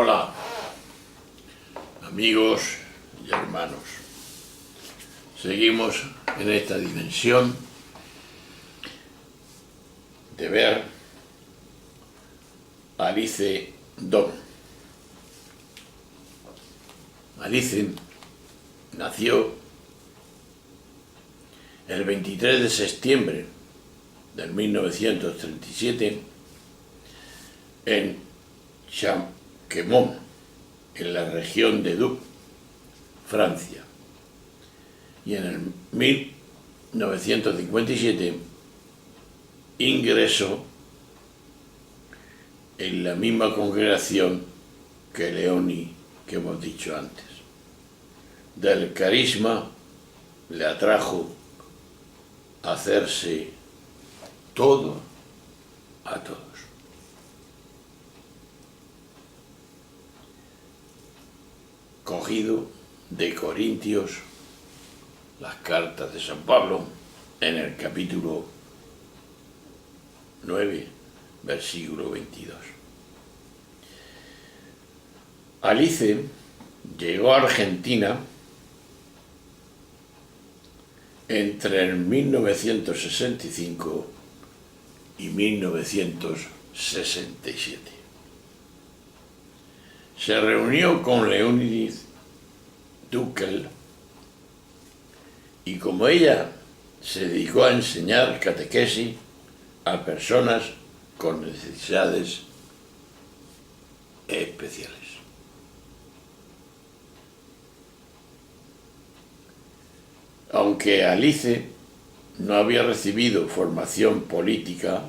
Hola, amigos y hermanos. Seguimos en esta dimensión de ver a Alice Dom. Alice nació el 23 de septiembre del 1937 en Champquemont, en la región de Doubs, Francia, y en el 1957 ingresó en la misma congregación que Leoni, que hemos dicho antes. Del carisma le atrajo a hacerse todo a todos. Cogido de Corintios, las cartas de San Pablo, en el capítulo 9, versículo 22. Alice llegó a Argentina entre el 1965 y 1967. Se reunió con Leonid Duckel y como ella se dedicó a enseñar catequesis a personas con necesidades especiales. Aunque Alice no había recibido formación política,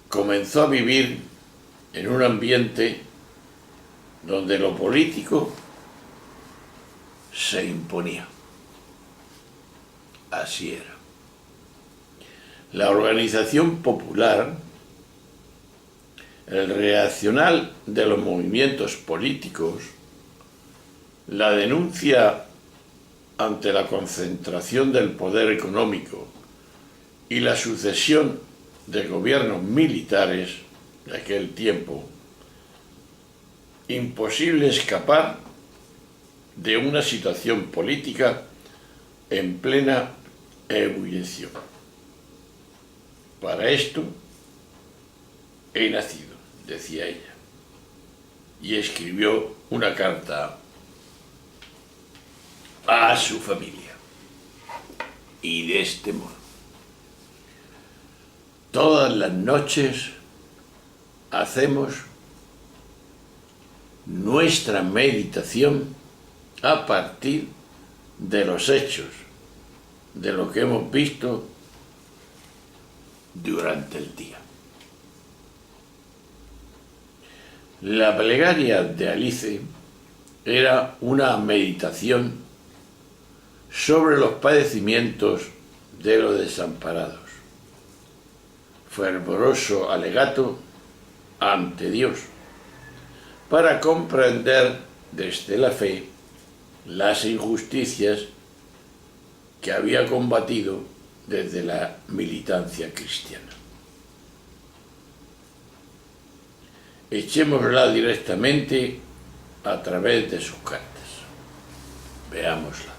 comenzó a vivir en un ambiente donde lo político se imponía. Así era. La organización popular, el reaccionar de los movimientos políticos, la denuncia ante la concentración del poder económico y la sucesión de gobiernos militares de aquel tiempo, imposible escapar de una situación política en plena ebullición. Para esto he nacido, decía ella, y escribió una carta a su familia. Y de este modo, todas las noches hacemos nuestra meditación a partir de los hechos, de lo que hemos visto durante el día. La plegaria de Alice era una meditación sobre los padecimientos de los desamparados, fervoroso alegato ante Dios, para comprender desde la fe las injusticias que había combatido desde la militancia cristiana. Echémosla directamente a través de sus cartas. Veámosla.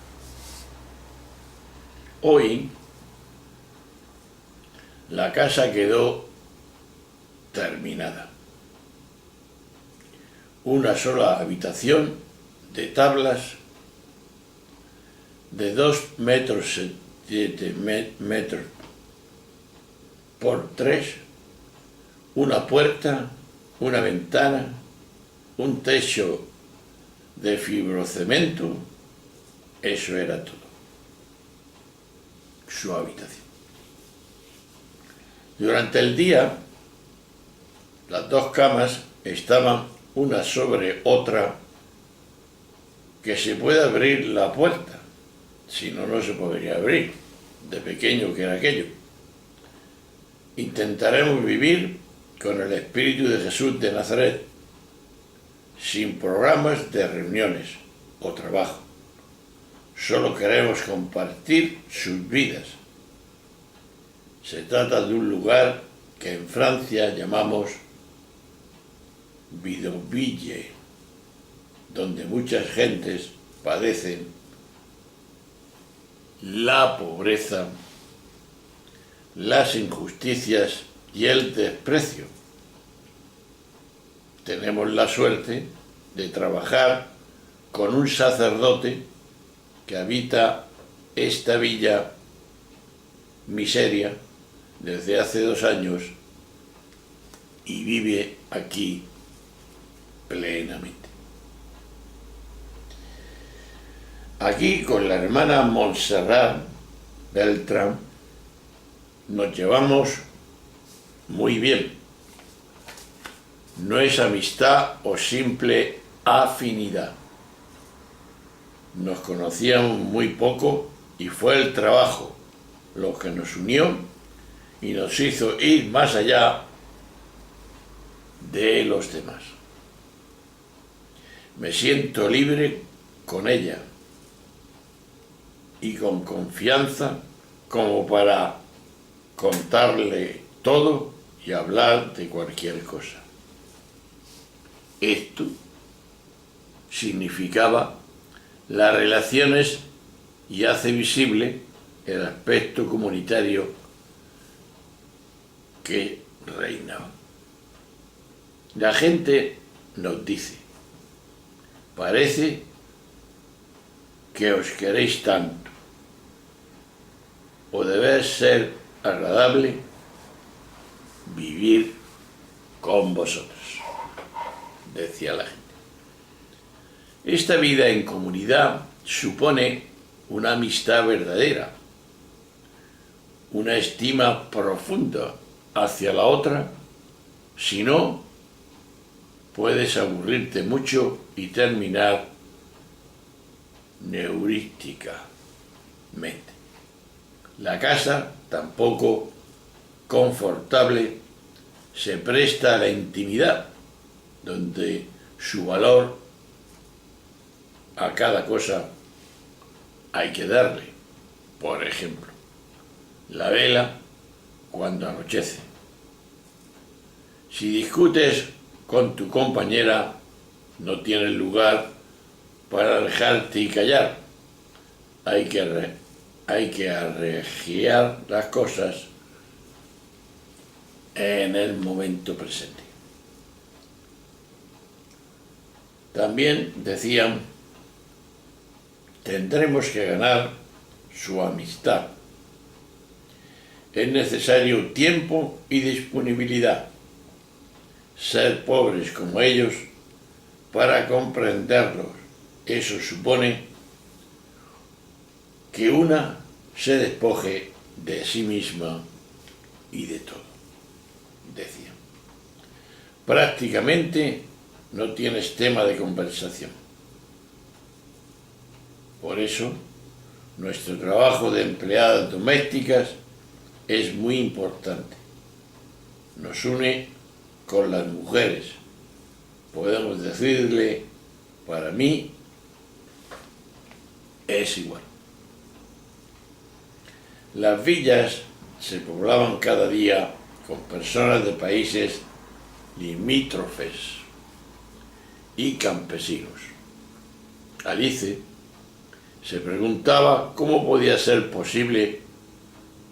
Hoy, la casa quedó terminada. Una sola habitación de tablas de 2,7 metros por 3, una puerta, una ventana, un techo de fibrocemento, eso era todo. Su habitación. Durante el día, las dos camas estaban una sobre otra, que se puede abrir la puerta, si no, no se podría abrir, de pequeño que era aquello. Intentaremos vivir con el Espíritu de Jesús de Nazaret, sin programas de reuniones o trabajo. Solo queremos compartir sus vidas. Se trata de un lugar que en Francia llamamos bidonville, donde muchas gentes padecen la pobreza, las injusticias y el desprecio. Tenemos la suerte de trabajar con un sacerdote que habita esta villa miseria desde hace 2 años y vive aquí plenamente. Aquí con la hermana Montserrat Beltrán nos llevamos muy bien. No es amistad o simple afinidad. Nos conocíamos muy poco y fue el trabajo lo que nos unió y nos hizo ir más allá de los demás. Me siento libre con ella y con confianza como para contarle todo y hablar de cualquier cosa. Esto significaba las relaciones y hace visible el aspecto comunitario que reinaba. La gente nos dice: parece que os queréis tanto, o debe ser agradable vivir con vosotros, decía la gente. Esta vida en comunidad supone una amistad verdadera, una estima profunda hacia la otra, si no, puedes aburrirte mucho y terminar neurísticamente. La casa, tampoco confortable, se presta a la intimidad, donde su valor a cada cosa hay que darle. Por ejemplo, la vela cuando anochece. Si discutes con tu compañera, no tienes lugar para alejarte y callar. Hay que arregiar las cosas en el momento presente. También decían: tendremos que ganar su amistad. Es necesario tiempo y disponibilidad. Ser pobres como ellos para comprenderlos. Eso supone que una se despoje de sí misma y de todo, decía. Prácticamente no tienes tema de conversación. Por eso, nuestro trabajo de empleadas domésticas es muy importante. Nos une con las mujeres. Podemos decirle: para mí es igual. Las villas se poblaban cada día con personas de países limítrofes y campesinos. Alice se preguntaba cómo podía ser posible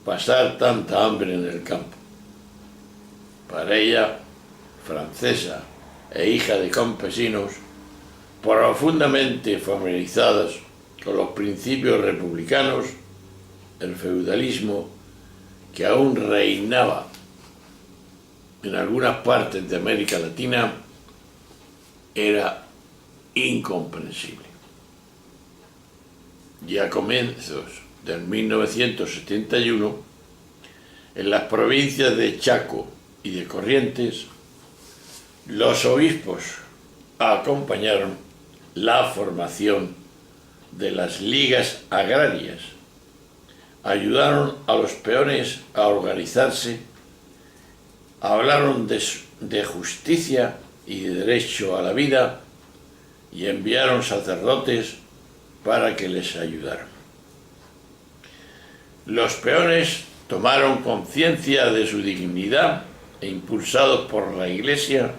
pasar tanta hambre en el campo. Para ella, francesa e hija de campesinos, profundamente familiarizados con los principios republicanos, el feudalismo que aún reinaba en algunas partes de América Latina era incomprensible. Ya a comienzos del 1971, en las provincias de Chaco y de Corrientes, los obispos acompañaron la formación de las ligas agrarias, ayudaron a los peones a organizarse, hablaron de justicia y de derecho a la vida y enviaron sacerdotes para que les ayudaran. Los peones tomaron conciencia de su dignidad e, impulsados por la Iglesia,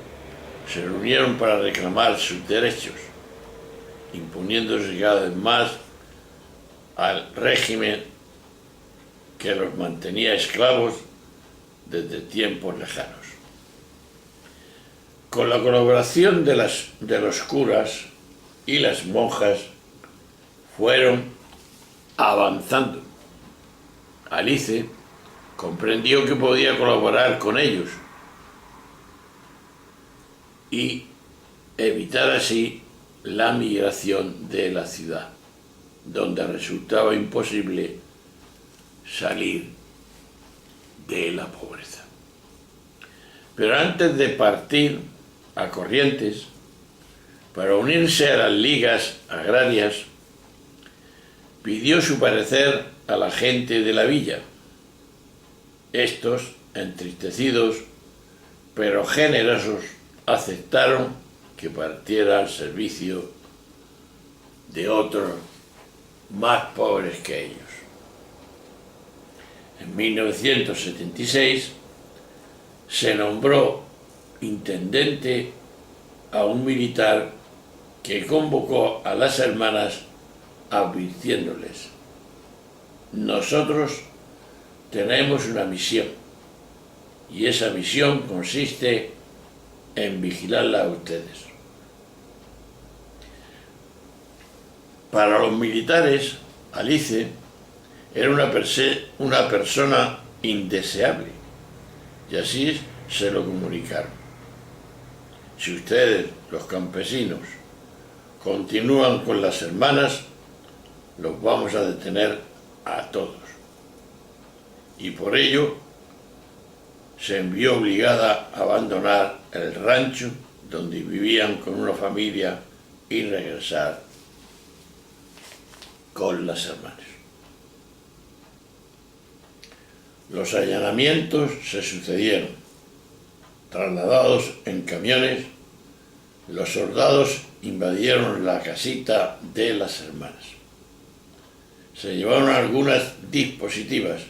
se reunieron para reclamar sus derechos, imponiéndose cada vez más al régimen que los mantenía esclavos desde tiempos lejanos. Con la colaboración de los curas y las monjas fueron avanzando. Alice comprendió que podía colaborar con ellos y evitar así la migración de la ciudad, donde resultaba imposible salir de la pobreza. Pero antes de partir a Corrientes para unirse a las ligas agrarias, pidió su parecer a la gente de la villa. Estos, entristecidos pero generosos, aceptaron que partiera al servicio de otros más pobres que ellos. En 1976 se nombró intendente a un militar que convocó a las hermanas advirtiéndoles: nosotros tenemos una misión y esa misión consiste en vigilarla a ustedes. Para los militares, Alice era una persona indeseable y así se lo comunicaron. Si ustedes, los campesinos, continúan con las hermanas, los vamos a detener a todos. Y por ello se envió obligada a abandonar el rancho donde vivían con una familia y regresar con las hermanas. Los allanamientos se sucedieron. Trasladados en camiones, los soldados invadieron la casita de las hermanas. Se llevaron algunas diapositivas,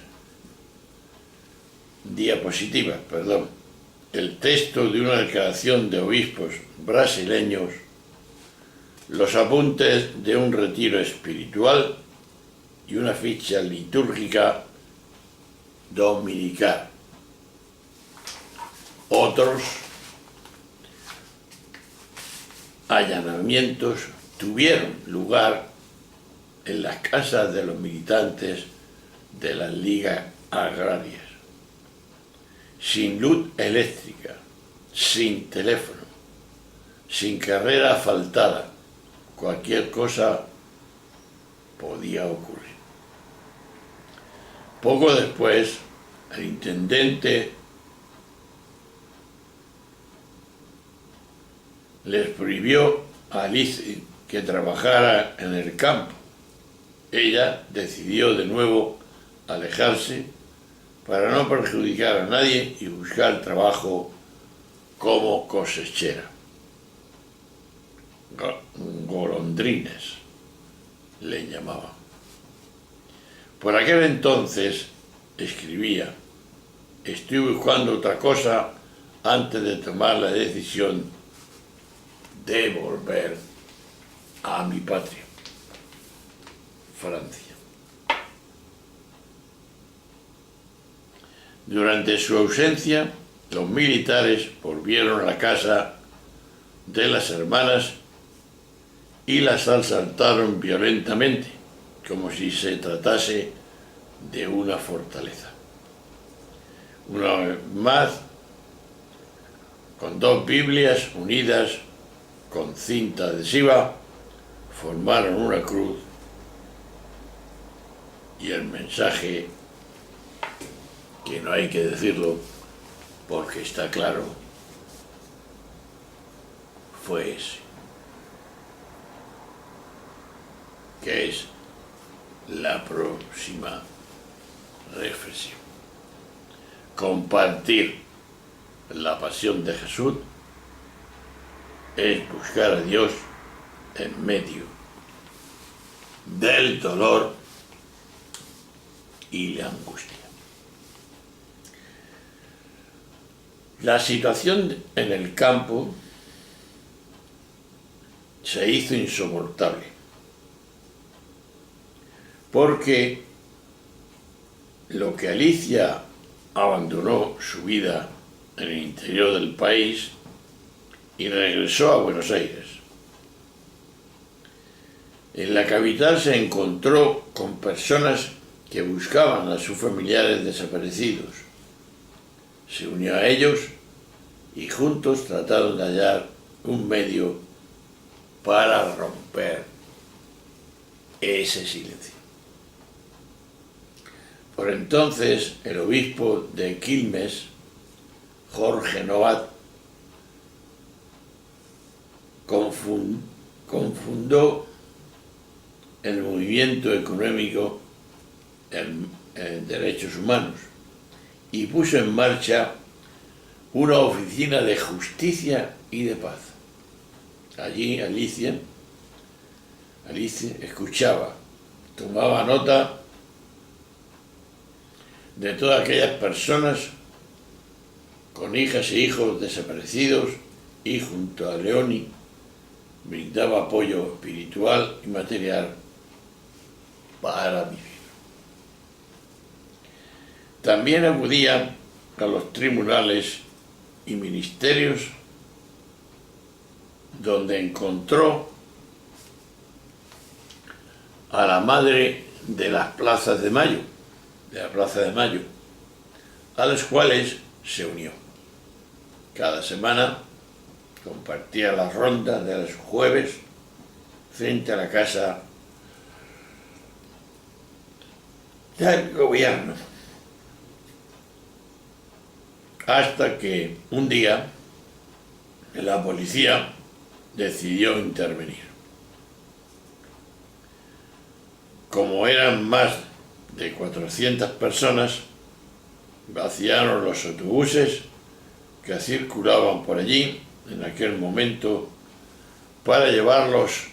el texto de una declaración de obispos brasileños, los apuntes de un retiro espiritual y una ficha litúrgica dominical. Otros allanamientos tuvieron lugar en las casas de los militantes de las ligas agrarias, sin luz eléctrica, sin teléfono, sin carrera asfaltada. Cualquier cosa podía ocurrir. Poco después, el intendente les prohibió a Alice que trabajara en el campo. Ella decidió de nuevo alejarse para no perjudicar a nadie y buscar trabajo como cosechera. Golondrines le llamaban. Por aquel entonces escribía: estoy buscando otra cosa antes de tomar la decisión de volver a mi patria, Francia. Durante su ausencia, los militares volvieron a la casa de las hermanas y las asaltaron violentamente, como si se tratase de una fortaleza. Una vez más, con dos Biblias unidas con cinta adhesiva, formaron una cruz y el mensaje, que no hay que decirlo porque está claro, fue ese, que es la próxima reflexión. Compartir la pasión de Jesús es buscar a Dios en medio del dolor y la angustia. La situación en el campo se hizo insoportable, porque lo que Alicia abandonó su vida en el interior del país y regresó a Buenos Aires. En la capital se encontró con personas que buscaban a sus familiares desaparecidos. Se unió a ellos y juntos trataron de hallar un medio para romper ese silencio. Por entonces, el obispo de Quilmes, Jorge Novat, confundó el movimiento económico en derechos humanos y puso en marcha una oficina de justicia y de paz. Allí Alicia escuchaba, tomaba nota de todas aquellas personas con hijas e hijos desaparecidos y junto a Leoni brindaba apoyo espiritual y material para vivir. También acudía a los tribunales y ministerios donde encontró a la madre de las plazas de Mayo, a los cuales se unió. Cada semana compartía las rondas de los jueves frente a la casa del gobierno, hasta que un día la policía decidió intervenir. Como eran más de 400 personas, vaciaron los autobuses que circulaban por allí en aquel momento para llevarlos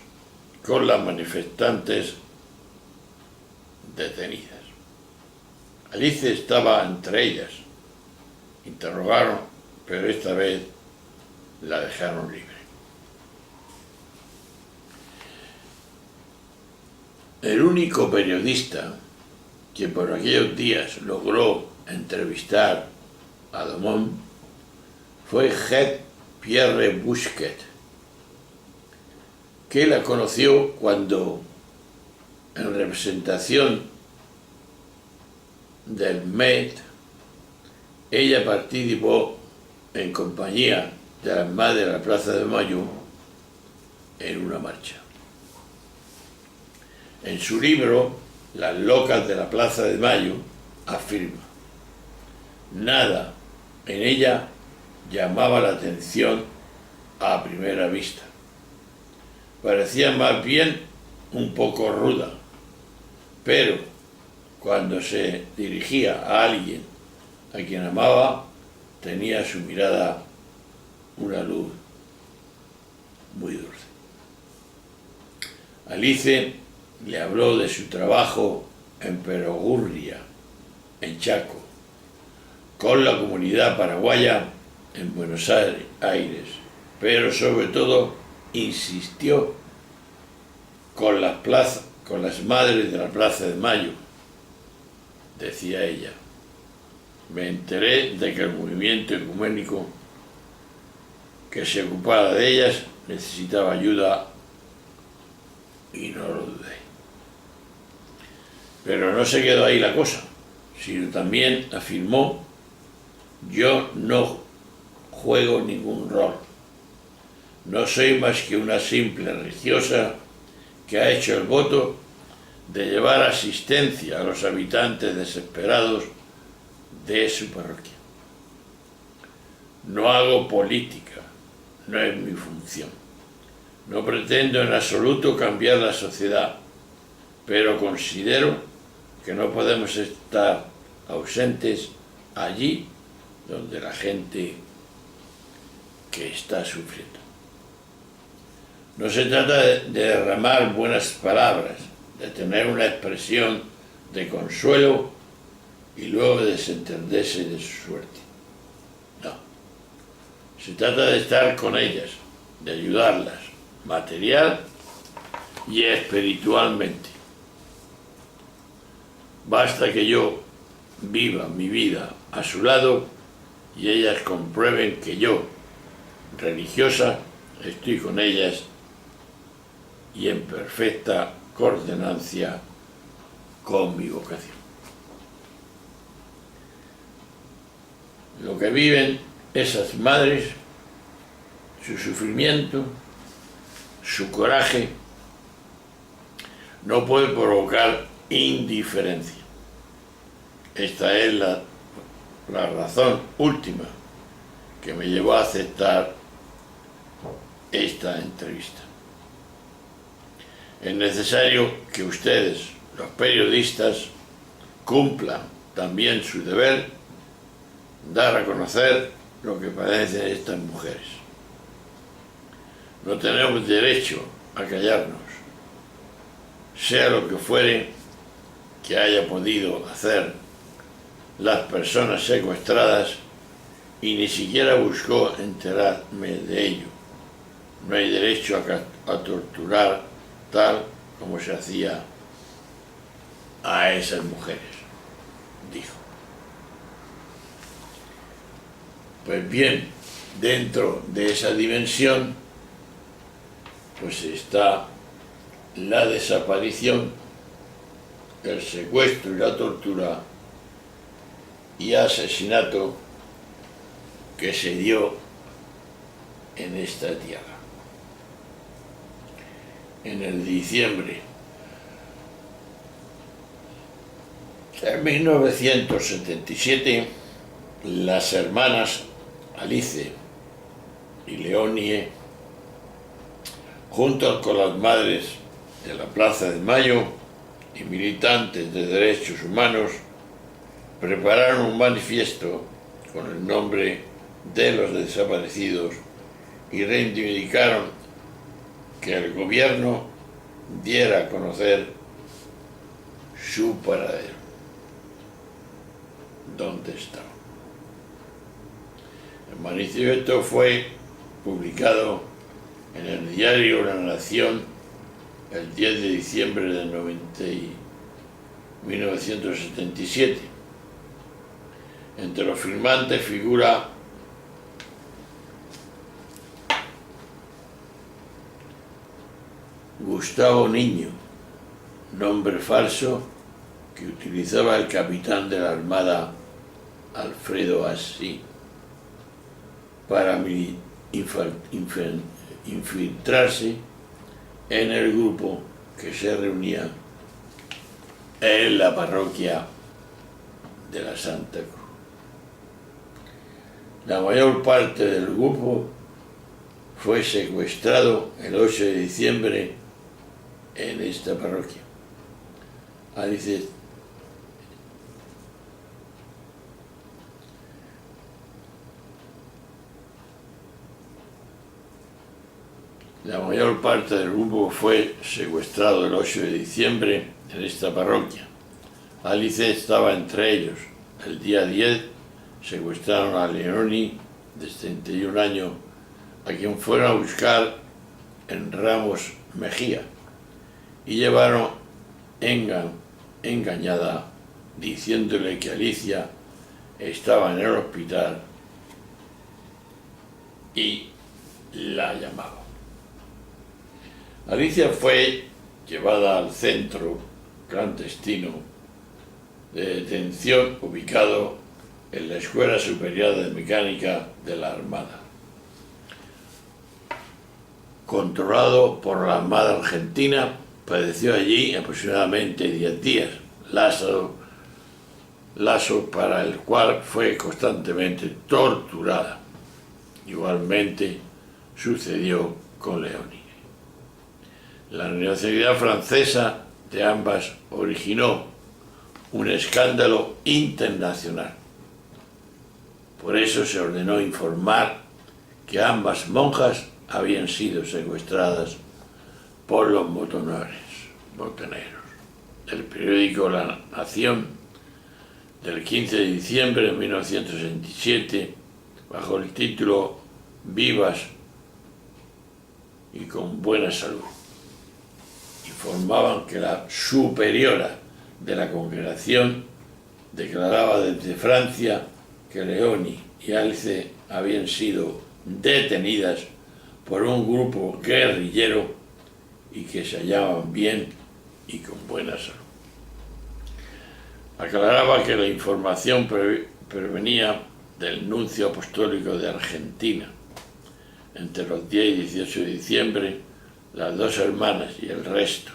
con las manifestantes detenidas. Alice estaba entre ellas. Interrogaron, pero esta vez la dejaron libre. El único periodista que por aquellos días logró entrevistar a Domon fue Pierre Busquet, que la conoció cuando, en representación del Met, ella participó en compañía de las madres de la Plaza de Mayo en una marcha. En su libro, Las locas de la Plaza de Mayo, afirma: nada en ella llamaba la atención a primera vista. Parecía más bien un poco ruda, pero cuando se dirigía a alguien a quien amaba, tenía su mirada una luz muy dulce. Alice le habló de su trabajo en Perogurria, en Chaco, con la comunidad paraguaya en Buenos Aires, pero sobre todo insistió con las madres de la Plaza de Mayo. Decía ella: me enteré de que el movimiento ecuménico que se ocupara de ellas necesitaba ayuda y no lo dudé. Pero no se quedó ahí la cosa, sino también afirmó: yo no juego ningún rol. No soy más que una simple religiosa que ha hecho el voto de llevar asistencia a los habitantes desesperados de su parroquia. No hago política, no es mi función. No pretendo en absoluto cambiar la sociedad, pero considero que no podemos estar ausentes allí donde la gente que está sufriendo. No se trata de derramar buenas palabras, de tener una expresión de consuelo y luego desentenderse de su suerte. No. Se trata de estar con ellas, de ayudarlas, material y espiritualmente. Basta que yo viva mi vida a su lado y ellas comprueben que yo, religiosa, estoy con ellas y en perfecta concordancia con mi vocación. Lo que viven esas madres, su sufrimiento, su coraje, no puede provocar indiferencia. Esta es la razón última que me llevó a aceptar esta entrevista. Es necesario que ustedes, los periodistas, cumplan también su deber, dar a conocer lo que padecen estas mujeres. No tenemos derecho a callarnos, sea lo que fuere que haya podido hacer las personas secuestradas, y ni siquiera buscó enterarme de ello. No hay derecho a torturar tal como se hacía a esas mujeres, dijo. Pues bien, dentro de esa dimensión, pues está la desaparición, el secuestro y la tortura y asesinato que se dio en esta tierra. En el diciembre de 1977, las hermanas Alice y Leonie, junto con las madres de la Plaza de Mayo y militantes de derechos humanos, prepararon un manifiesto con el nombre de los desaparecidos y reivindicaron que el gobierno diera a conocer su paradero, dónde estaba. El manifiesto fue publicado en el diario La Nación el 10 de diciembre de 1977. Entre los firmantes figura Gustavo Niño, nombre falso que utilizaba el capitán de la Armada Alfredo Así para infiltrarse en el grupo que se reunía en la parroquia de la Santa Cruz. La mayor parte del grupo fue secuestrado el 8 de diciembre en esta parroquia. Alice La mayor parte del grupo fue secuestrado el 8 de diciembre en esta parroquia. Alice estaba entre ellos. El día 10 secuestraron a Leonie, de 71 años, a quien fueron a buscar en Ramos Mejía y llevaron engañada diciéndole que Alicia estaba en el hospital y la llamaba. Alicia fue llevada al centro clandestino de detención ubicado en la Escuela Superior de Mecánica de la Armada, controlado por la Armada Argentina. Padeció allí aproximadamente 10 días, lazo para el cual fue constantemente torturada. Igualmente sucedió con Leonie. La nacionalidad francesa de ambas originó un escándalo internacional. Por eso se ordenó informar que ambas monjas habían sido secuestradas por los botoneros. El periódico La Nación, del 15 de diciembre de 1967, bajo el título "Vivas y con buena salud. Informaban que la superiora de la congregación declaraba desde Francia que Leoni y Alice habían sido detenidas por un grupo guerrillero y que se hallaban bien y con buena salud. Aclaraba que la información provenía del nuncio apostólico de Argentina. Entre los 10 y 18 de diciembre, las dos hermanas y el resto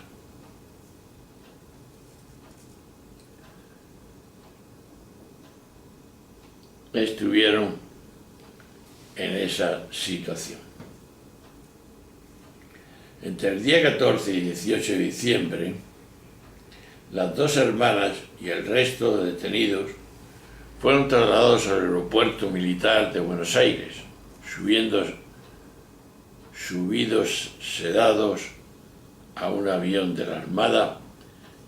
estuvieron en esa situación. Entre el día 14 y 18 de diciembre, las dos hermanas y el resto de detenidos fueron trasladados al aeropuerto militar de Buenos Aires, subidos sedados a un avión de la Armada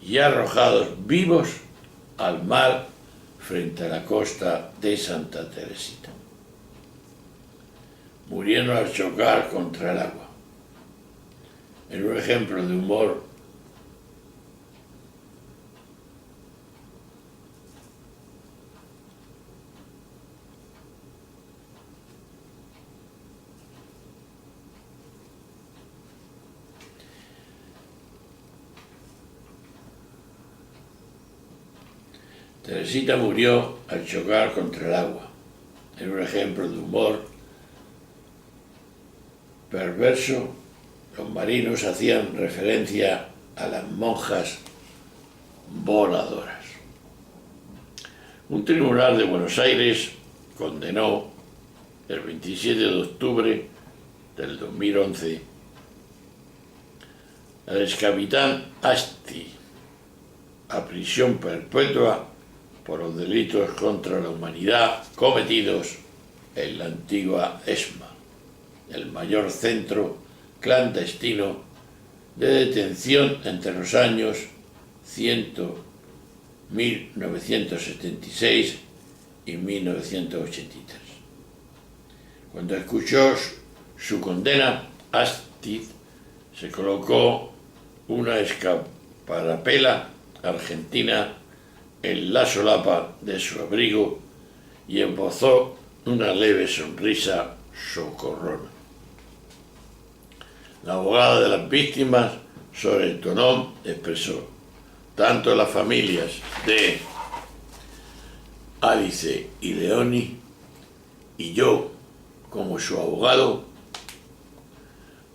y arrojados vivos al mar frente a la costa de Santa Teresita. Murieron al chocar contra el agua. En un ejemplo de humor, Teresita murió al chocar contra el agua. En un ejemplo de humor perverso, los marinos hacían referencia a las monjas voladoras. Un tribunal de Buenos Aires condenó el 27 de octubre del 2011 al excapitán Asti a prisión perpetua por los delitos contra la humanidad cometidos en la antigua ESMA, el mayor centro clandestino de detención entre los años 1976 y 1983. Cuando escuchó su condena, Astrid se colocó una escarapela argentina en la solapa de su abrigo y esbozó una leve sonrisa socorrona. La abogada de las víctimas, Sore Tonón, expresó: tanto las familias de Alice y Leoni y yo, como su abogado,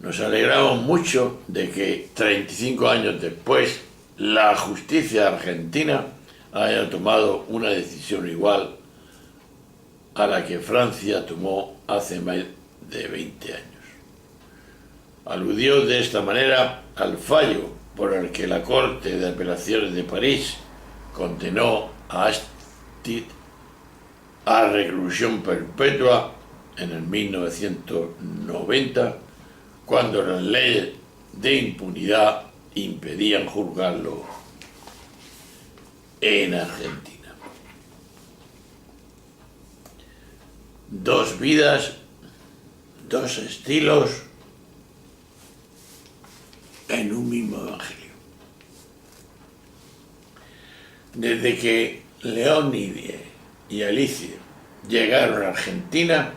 nos alegramos mucho de que 35 años después la justicia argentina haya tomado una decisión igual a la que Francia tomó hace más de 20 años. Aludió de esta manera al fallo por el que la Corte de Apelaciones de París condenó a Astrid a reclusión perpetua en el 1990, cuando las leyes de impunidad impedían juzgarlo en Argentina. Dos vidas, dos estilos en un mismo evangelio. Desde que Leonide y Alicia llegaron a Argentina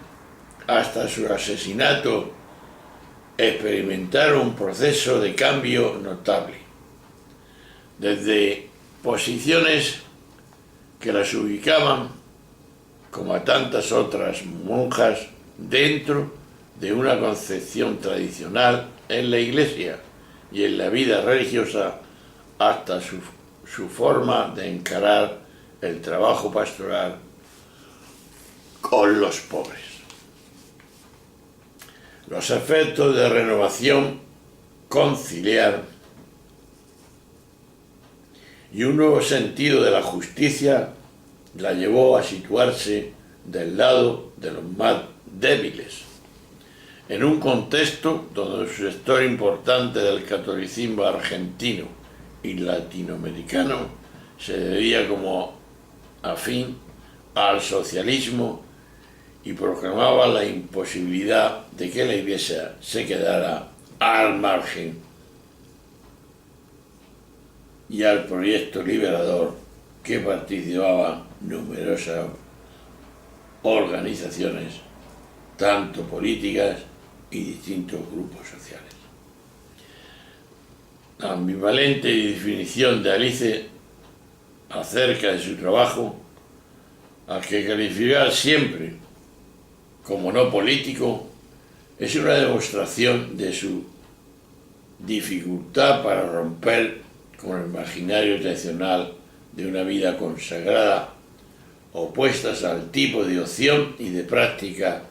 hasta su asesinato, experimentaron un proceso de cambio notable. Desde posiciones que las ubicaban, como a tantas otras monjas, dentro de una concepción tradicional en la Iglesia y en la vida religiosa, hasta su forma de encarar el trabajo pastoral con los pobres. Los efectos de renovación conciliar y un nuevo sentido de la justicia la llevó a situarse del lado de los más débiles, en un contexto donde un sector importante del catolicismo argentino y latinoamericano se veía como afín al socialismo y proclamaba la imposibilidad de que la Iglesia se quedara al margen y al proyecto liberador que participaban numerosas organizaciones, tanto políticas y distintos grupos sociales. La ambivalente definición de Alice acerca de su trabajo, al que calificar siempre como no político, es una demostración de su dificultad para romper con el imaginario tradicional de una vida consagrada, opuestas al tipo de opción y de práctica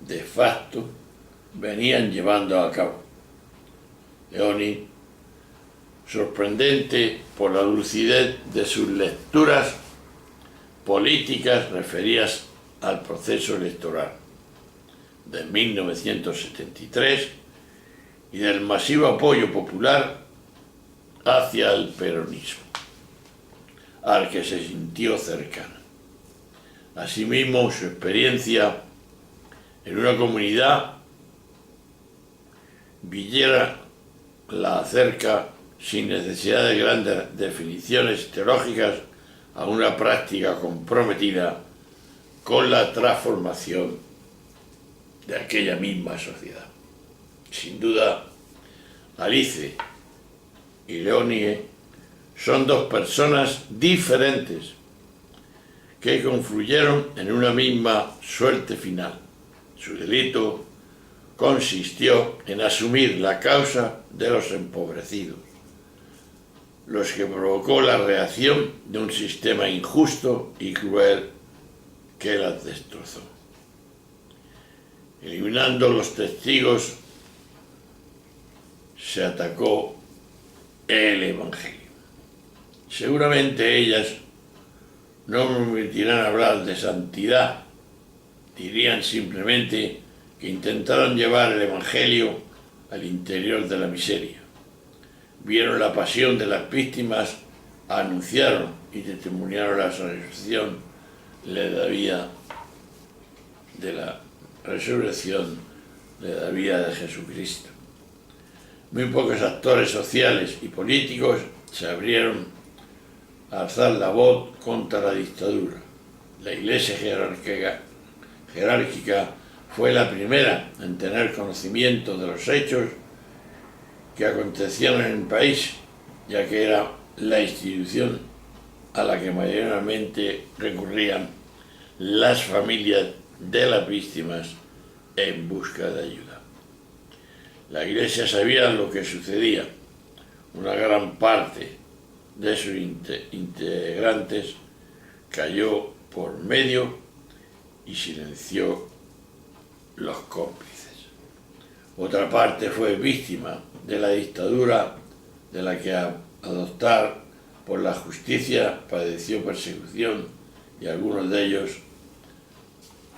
de facto venían llevando a cabo. Leoni, sorprendente por la lucidez de sus lecturas políticas referidas al proceso electoral de 1973 y del masivo apoyo popular hacia el peronismo, al que se sintió cercana. Asimismo, su experiencia en una comunidad villera la acerca, sin necesidad de grandes definiciones teológicas, a una práctica comprometida con la transformación de aquella misma sociedad. Sin duda, Alice y Leoni son dos personas diferentes que confluyeron en una misma suerte final. Su delito consistió en asumir la causa de los empobrecidos, los que provocó la reacción de un sistema injusto y cruel que las destrozó. Eliminando los testigos, se atacó el Evangelio. Seguramente ellas no me permitirán hablar de santidad, dirían simplemente que intentaron llevar el Evangelio al interior de la miseria. Vieron la pasión de las víctimas, anunciaron y testimoniaron la resurrección de la vida de Jesucristo. Muy pocos actores sociales y políticos se abrieron a alzar la voz contra la dictadura. La Iglesia jerárquica fue la primera en tener conocimiento de los hechos que acontecieron en el país, ya que era la institución a la que mayormente recurrían las familias de las víctimas en busca de ayuda. La Iglesia sabía lo que sucedía. Una gran parte de sus integrantes cayó por medio y silenció los cómplices. Otra parte fue víctima de la dictadura, de la que a adoptar por la justicia padeció persecución y algunos de ellos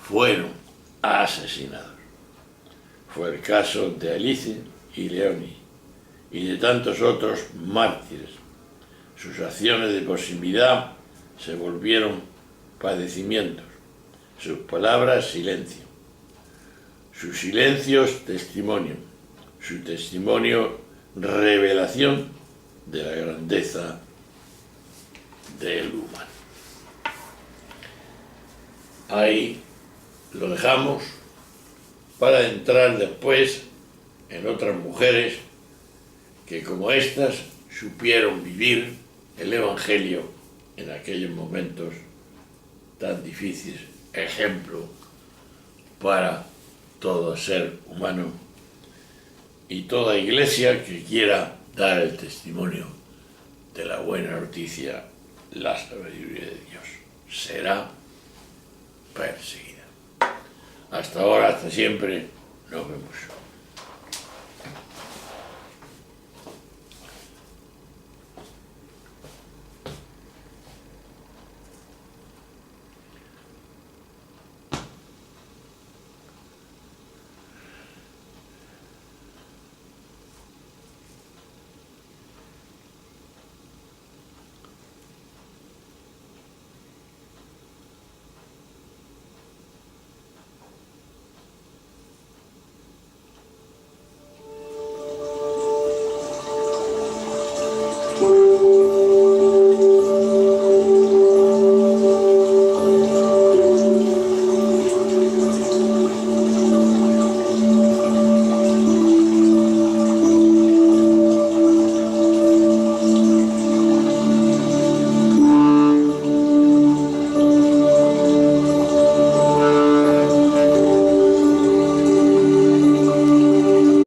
fueron asesinados. Fue el caso de Alice y Leoni y de tantos otros mártires. Sus acciones de proximidad se volvieron padecimientos, sus palabras silencio, sus silencios testimonio, su testimonio revelación de la grandeza del humano. Ahí lo dejamos para entrar después en otras mujeres que, como estas, supieron vivir el Evangelio en aquellos momentos tan difíciles, ejemplo para todo ser humano y toda iglesia que quiera dar el testimonio de la buena noticia, la sabiduría de Dios. Será perseguida. Hasta ahora, hasta siempre, nos vemos.